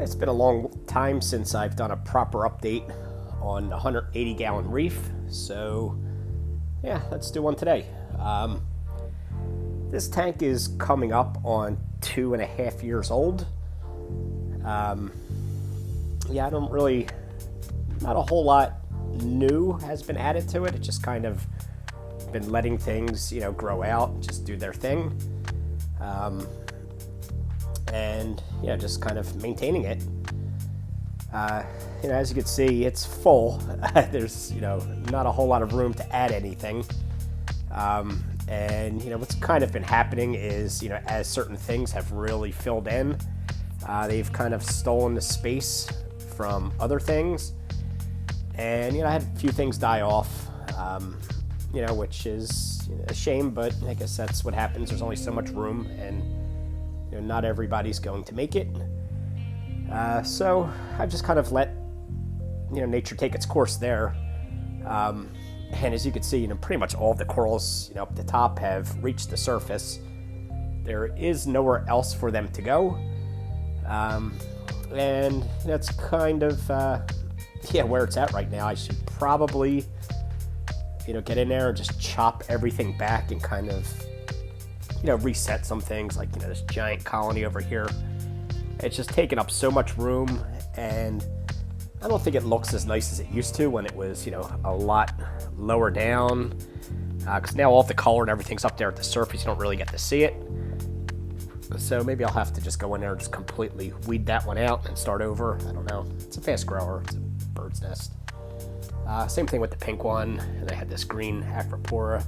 It's been a long time since I've done a proper update on 180-gallon Reef, so yeah, let's do one today. This tank is coming up on 2.5 years old. Yeah, not a whole lot new has been added to it. It's just kind of been letting things, grow out, just do their thing. And yeah, just kind of maintaining it. As you can see, it's full. There's, not a whole lot of room to add anything. And what's kind of been happening is, as certain things have really filled in, they've kind of stolen the space from other things. And, I had a few things die off, which is a shame, but I guess that's what happens. There's only so much room, and not everybody's going to make it. So I've just kind of let, nature take its course there. And as you can see, pretty much all of the corals, up the top have reached the surface. There is nowhere else for them to go. And that's kind of, where it's at right now. I should probably, get in there and just chop everything back and kind of, reset some things, like, this giant colony over here. It's just taking up so much room, and I don't think it looks as nice as it used to when it was, a lot lower down. Because now all of the color and everything's up there at the surface, you don't really get to see it. So maybe I'll have to just go in there and just completely weed that one out and start over. I don't know. It's a fast grower. It's a bird's nest. Same thing with the pink one. And I had this green Acropora.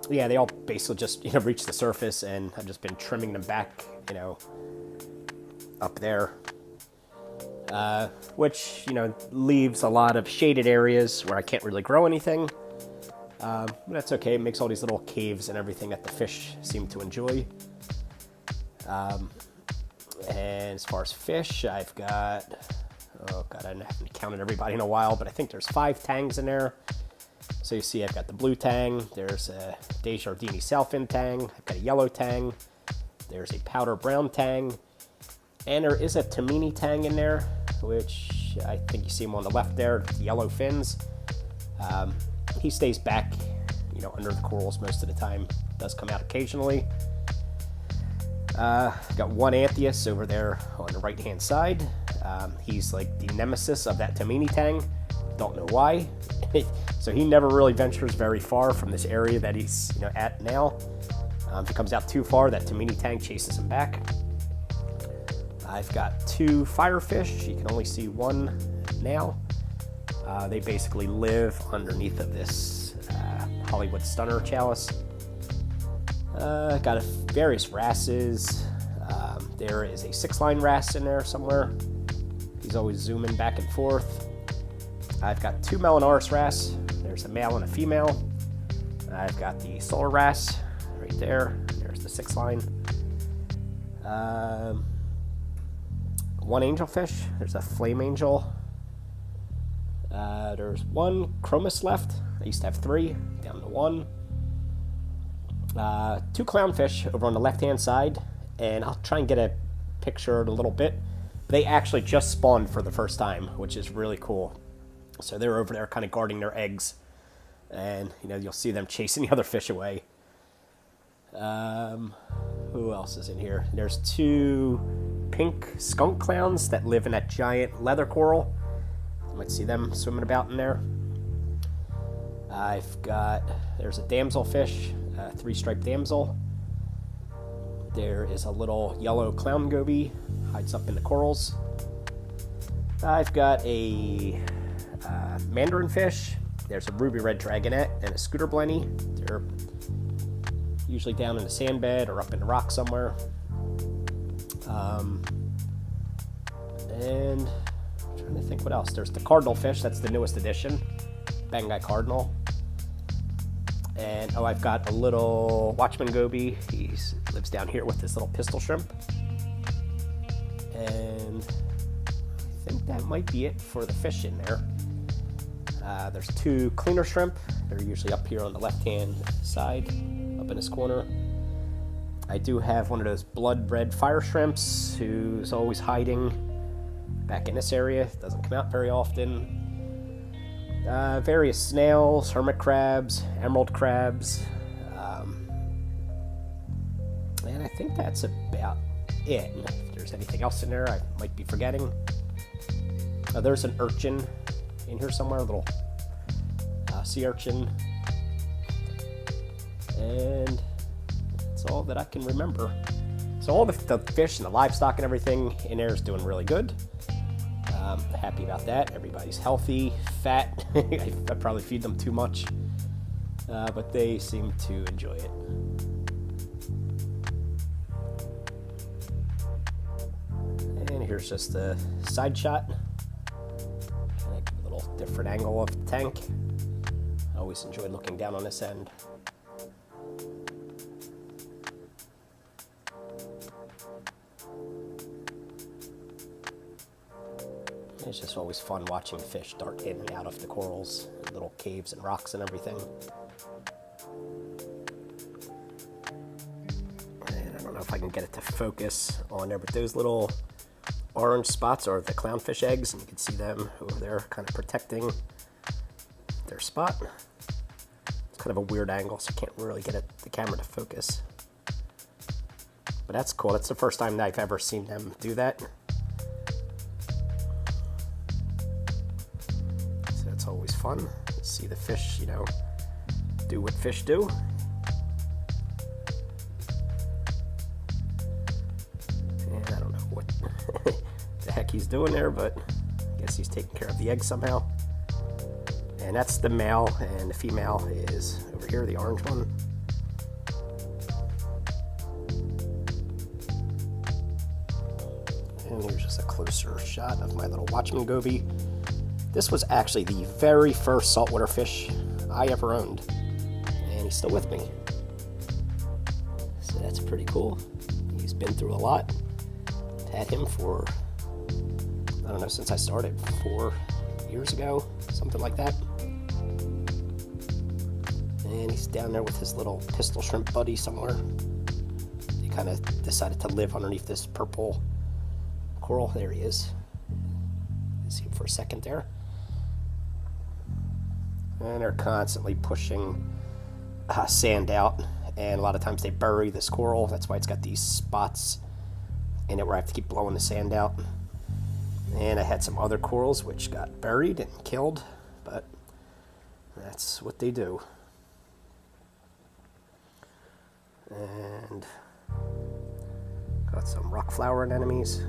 Yeah, they all basically just, reach the surface, and I've just been trimming them back, up there. Which, leaves a lot of shaded areas where I can't really grow anything. But that's okay. It makes all these little caves and everything that the fish seem to enjoy. And as far as fish, I've got, oh God, I haven't counted everybody in a while, but I think there's 5 tangs in there. So you see I've got the blue tang, there's a Desjardins Salfin tang, I've got a yellow tang, there's a powder brown tang, and there is a Tamini tang in there, which I think you see him on the left there, the yellow fins. He stays back, under the corals most of the time, does come out occasionally. Got one Anthias over there on the right hand side. He's like the nemesis of that Tamini tang, don't know why. So he never really ventures very far from this area that he's at now. If he comes out too far, that Tamini tang chases him back. I've got 2 firefish. You can only see one now. They basically live underneath of this Hollywood Stunner chalice. Got various wrasses. There is a 6-line wrasse in there somewhere. He's always zooming back and forth. I've got 2 Melanoris wrasse. There's a male and a female. I've got the solar wrasse right there. There's the 6-line. 1 angelfish. There's a flame angel. There's 1 chromis left. I used to have 3, down to 1. 2 clownfish over on the left-hand side, and I'll try and get a picture in a little bit. They actually just spawned for the first time, which is really cool. So they're over there kind of guarding their eggs, and you'll see them chasing the other fish away. Who else is in here? There's 2 pink skunk clowns that live in that giant leather coral. You might see them swimming about in there. There's a damselfish, a 3-striped damsel. There is a little yellow clown goby, hides up in the corals. I've got a mandarin fish. There's a ruby red dragonette and a scooter blenny. They're usually down in the sand bed or up in the rock somewhere. And I'm trying to think what else. There's the cardinalfish. That's the newest addition. Bangai cardinal. And I've got a little watchman goby. He lives down here with this little pistol shrimp. And I think that might be it for the fish in there. There's 2 cleaner shrimp. They're usually up here on the left-hand side, up in this corner. I do have one of those blood red fire shrimps who's always hiding back in this area. Doesn't come out very often. Various snails, hermit crabs, emerald crabs. And I think that's about it. If there's anything else in there I might be forgetting. There's an urchin in here somewhere, a little sea urchin. And that's all that I can remember. So all the fish and the livestock and everything in there is doing really good. Happy about that. Everybody's healthy, fat. I probably feed them too much, but they seem to enjoy it. And here's just a side shot. Like a little different angle of the tank. I always enjoy looking down on this end. It's just always fun watching fish dart in and out of the corals, little caves and rocks and everything. And I don't know if I can get it to focus on there, but those little orange spots are the clownfish eggs, and you can see them over there kind of protecting their spot. It's kind of a weird angle, so I can't really get the camera to focus. But that's cool. That's the first time that I've ever seen them do that. It's always fun to see the fish, you know, do what fish do. And I don't know what the heck he's doing there, but I guess he's taking care of the egg somehow. And that's the male, and the female is over here, the orange one. And here's just a closer shot of my little watchman goby. This was actually the very first saltwater fish I ever owned, and he's still with me. So that's pretty cool. He's been through a lot. I've had him for, I don't know, since I started 4 years ago, something like that. And he's down there with his little pistol shrimp buddy somewhere. He kind of decided to live underneath this purple coral. There he is. See him for a second there. And they're constantly pushing sand out, and a lot of times they bury this coral. That's why it's got these spots in it where I have to keep blowing the sand out. And I had some other corals which got buried and killed, but that's what they do. And got some rock flower anemones.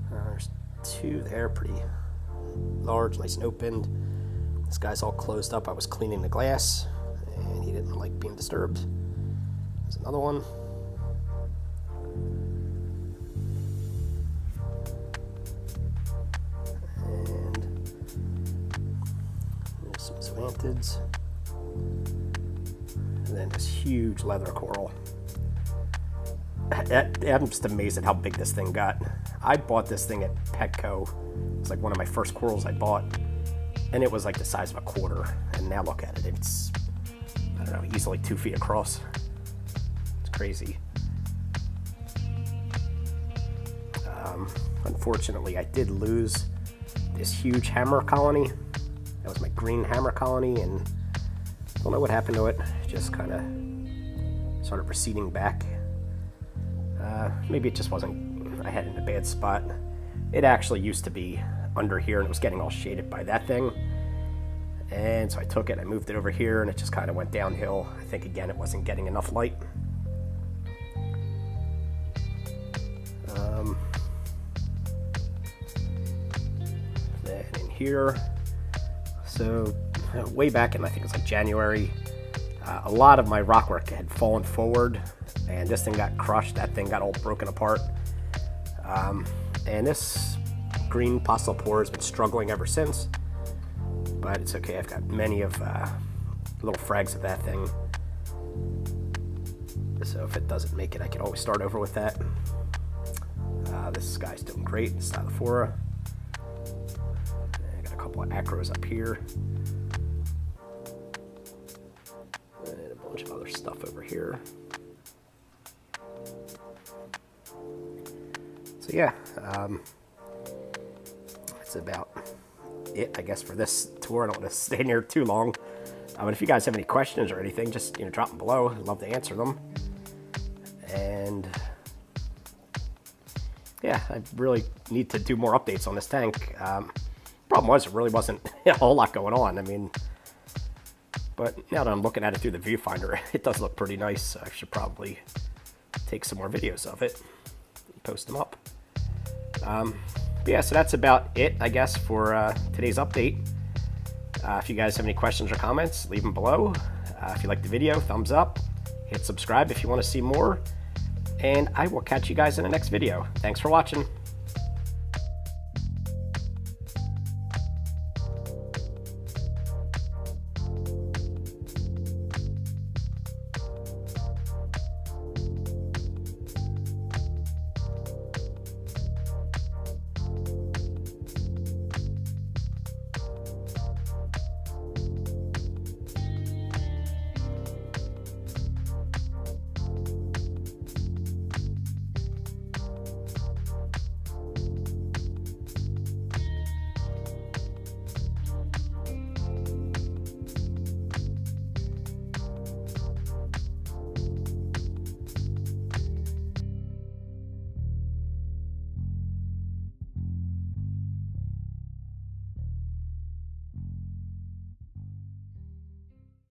There's 2 there, pretty large, nice and opened. This guy's all closed up. I was cleaning the glass, and he didn't like being disturbed. There's another one. And there's some zoanthids. And then this huge leather coral. I'm just amazed at how big this thing got. I bought this thing at Petco. It's like one of my first corals I bought, and it was like the size of a quarter. And now look at it. It's, I don't know, easily 2 feet across. It's crazy. Unfortunately, I did lose this huge hammer colony. That was my green hammer colony, and I don't know what happened to it. It just kind of started receding back. Maybe it just wasn't, I had it in a bad spot. It actually used to be under here, and it was getting all shaded by that thing. And so I took it, I moved it over here, and it just kind of went downhill. I think, again, it wasn't getting enough light. Then in here, so way back in, I think it was like January, a lot of my rockwork had fallen forward, and this thing got crushed. That thing got all broken apart. And this green Postelpore has been struggling ever since, but it's okay. I've got many of little frags of that thing, so if it doesn't make it, I can always start over with that. This guy's doing great, Stylophora. I got a couple of acros up here, and a bunch of other stuff over here. So yeah, that's about it, I guess, for this tour. I don't want to stay in here too long. But if you guys have any questions or anything, just drop them below. I'd love to answer them. And yeah, I really need to do more updates on this tank. Problem was, it really wasn't a whole lot going on. I mean, but now that I'm looking at it through the viewfinder, it does look pretty nice. I should probably take some more videos of it and post them up. But yeah, so that's about it, I guess, for today's update. If you guys have any questions or comments, leave them below. If you like the video, thumbs up. Hit subscribe if you want to see more. And I will catch you guys in the next video. Thanks for watching.